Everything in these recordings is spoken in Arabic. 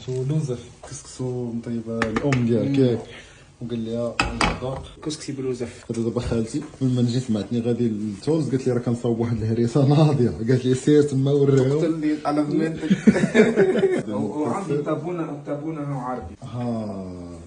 لوزف كسكسو مطيبه الام ديالك ياك وقال لي الغداء كسكسي بلوزف. هذا دابا خالتي ملي جيت معتني غادي للتونس قالت لي راه كنصاوب واحد الهريسه ناضيه، قالت لي سير تما وريهم اللي على ضمانتك. وعندي طابونه عربي.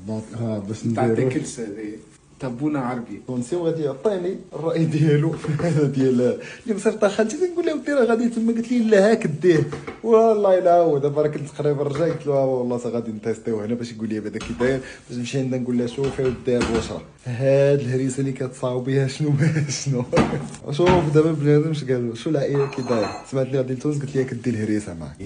دونك باش تاع نديرو تاكلس هذه طابونه عربي. تونسي وغادي يعطيني الراي ديالو في هذا ديال اللي مصيفطه خالتي. تنقول لها ودي راه غادي تما، قالت لي لا هاك ديه والله الا هو. دابا راه كنت تقريبا رجع قلت له والله غادي نتيستيو هنا باش يقول لي بعدا كي داير، باش نمشي عندها نقول لها شوفي ودي بوشرا هاد الهريسه اللي كتصاوب بها شنو شنو. شوف دابا بنادم اش قال شو العائله كي داير. سمعت لي غادي لتونس قلت لي كدي الهريسه معاك.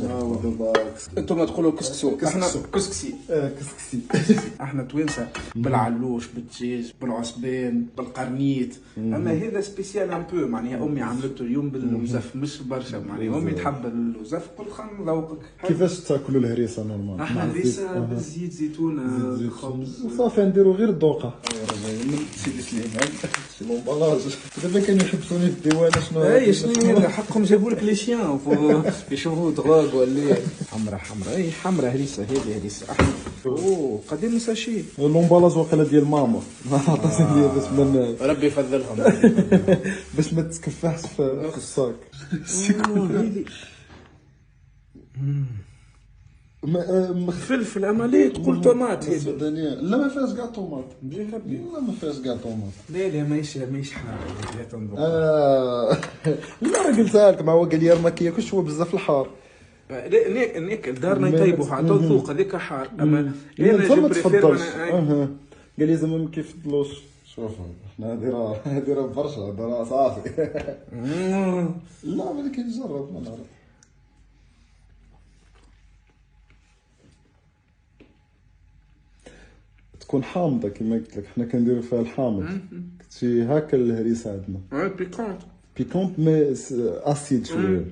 ودابا انتم تقولوا كسكسو، احنا كسكسي. كسكسي. احنا توانسه بالعلوش بالدجاج بالعصبان بالقرنيت. اما هذا سبيسيال ان بو، معناها امي عملته اليوم بالوزف مش برشا. معناها امي تحب الوزف، قلت خلينا نذوقك. كيفاش تاكلوا الهريسه نورمال؟ احنا هريسه بالزيت زيتون خبز وصافي نديرو غير الدوقه. سيدي سليمان سي لومبالاج. دابا كانوا يحبسوني في الديوانه شنو اي شنو حقهم جابوا لك لي شيان يشوفوا دغاغ ولا حمراء. اي حمراء هريسه، هذه هريسه احنا. اوه قديم ساشي لومبالاج واقيلا ديال ماما عطاتني ليا باش من ربي يفضلهم. باش ما تتكفحش في الصاك. فلفل عملية تقول طماط هذا. السودانيه لا ما فيهاش كاع طوماط. لا ما فيهاش كاع طوماط. لا ماهيش حار. لا راه قلتها لك، ما هو قال لي ما كياكلش هو بزاف الحار. نيك دارنا يطيبوا عطاو ذوق هذاك حار. اما انا جو ما تفضلش. قال لي زعما ما كيفضلوش. شوف حنا هادي راه برشا، هذا راه صافي. لا ولكن نجرب ما نعرف. تكون حامضه كما قلت لك، حنا كنديرو فيها الحامض. شي هكا الهريسه عندنا بيكونت مي اسيد شويه.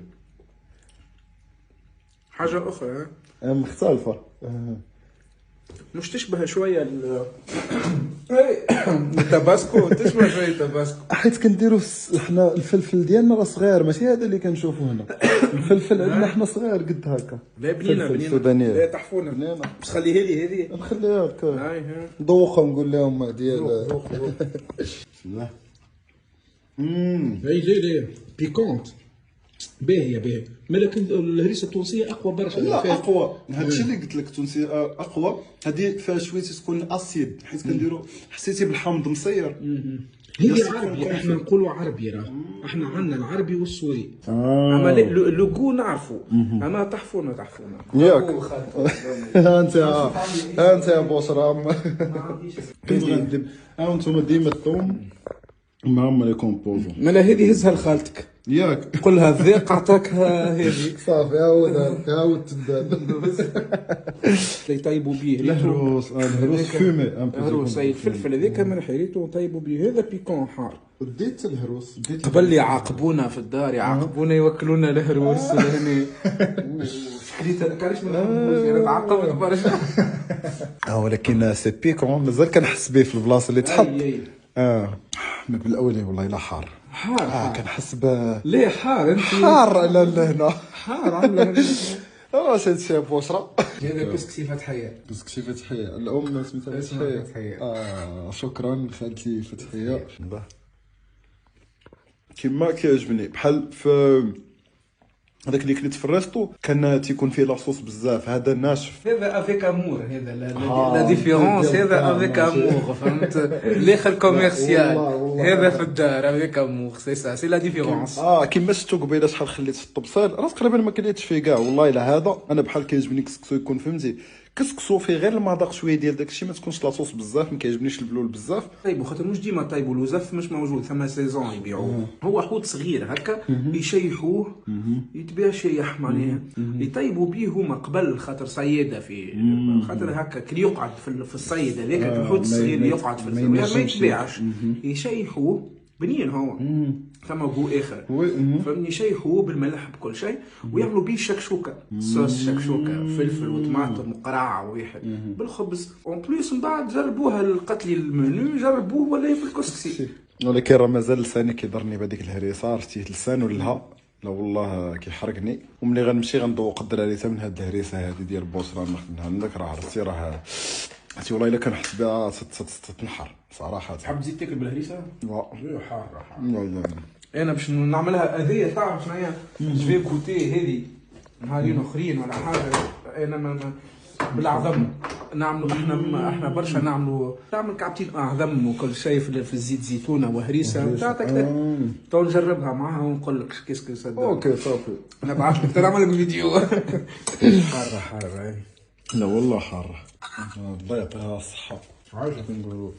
حاجة أخرى مختلفه. مش تشبه شوية التباسكو؟ تشبه شوية التباسكو حيت كنديرو حنا الفلفل ديالنا راه صغير، ماشي هذا اللي كنشوفو هنا. الفلفل عندنا حنا صغير قد هكا. لا بنينة لا تحفونة. بنينة. بس خليها لي هذه، نخليها لك ذوقها نقول لهم ديال بسم الله. هي بيكونت باهيه لكن الهريسه التونسيه اقوى برشا. لا اقوى، هادشي اللي قلت لك التونسيه اقوى. هذه فيها شويه تكون اسيد، حيت كنديرو حسيتي بالحامض مصير. هي عربي، احنا نقولوا عربي. راه احنا عندنا العربي والسوري. اما لوغو نعرفوا، اما تحفونا ياك. انت يا بوسرام. انتم ديما الثوم معهم لي كومبوزون. مالا هذه هزها لخالتك ياك، قول لها الذيق عطاك هذه صافي عاود تبدا. يطيبوا به الهروس فيمي الهروس. اي الفلفل هذاك ملح ريتو طيبوا به. هذا بيكون حار. ديت الهروس قبل يعاقبونا في الدار، يعاقبونا يوكلونا الهروس لهنا. حكيت انا كانش من انا تعاقبت برشا. ولكن سي بيكون مازال كنحس به في البلاصه اللي تحط. ما بالاولي والله لا حار. كنحس ليه حار؟ انت حار لا هنا حار عامله. سيدي بوشرا. هذا كسكسي فتحيه. كسكسي فتحيه الام سميتها فتحيه. شكرا خالتي فتحيه. كيما كيعجبني بحال في هذاك اللي كليت في الريستو كان تيكون فيه لاصوص بزاف. هذا ناشف. هذا افيك امور. هذا لا ديفيرونس. هذا افيك امور، فهمت؟ الاخر كوميرسيال. هذا في الدار افيك امور. سي سا سي لا ديفيرونس. كيما شفتو قبيله شحال خليت في الطبسيل، راه تقريبا ما كليتش فيه كاع. والله الا هذا انا بحال كيعجبني كسكسو يكون فهمتي كسكسو فيه غير المذاق شويه ديال داكشي، ما تكونش لاصوص بزاف. ما كيعجبنيش البلول بزاف. طيب خاطر مش ديما طيبوا الوزف مش موجود. ثما سيزون يبيعوه. هو حوت صغير هكا يشيحوه يتباع شيح معناها. يطيبوا به هما قبل خاطر صياده في خاطر هكا كي يقعد في الصيد هذاك الحوت الصغير يقعد في الزاويه ما يتباعش. يشيحوه بنين هو. ثم جو اخر فهمني. يشيحوه بالملح بكل شيء ويعملوا به شكشوكه. صوص شكشوكه فلفل وطماطم وقرع واحد بالخبز. اون بليس من بعد جربوها القتلي المنيو، جربوه ولا في الكسكسي. ولكن راه مازال لساني كيضرني بهذيك الهريسه. عرفتي لسان ولها لا والله كيحرقني. وملي غنمشي غندوق الدراري حتى من هاد الهريسه هادي ديال بوصران ناخذ منها منك، راه عرفتي راه عرفتي والله الا كنحس بها تنحر صراحه. تحب تزيد تاكل بالهريسه؟ لا حاره. لا انا باش نعملها هذيا تعرف شناهي جو كوتي هذه نهارين اخرين ولا حاجه. انا بالعظم نعملوا احنا برشا نعمل كعبتين اعظم وكل شيء في الزيت زيتونه وهريسه تعطيك تو نجربها معاها ونقول لك كيسكو صدق. اوكي صافي نبعث لك نعمل لك فيديو. حاره لا والله حاره. الله يعطيها الصحه. عايشه نقولوا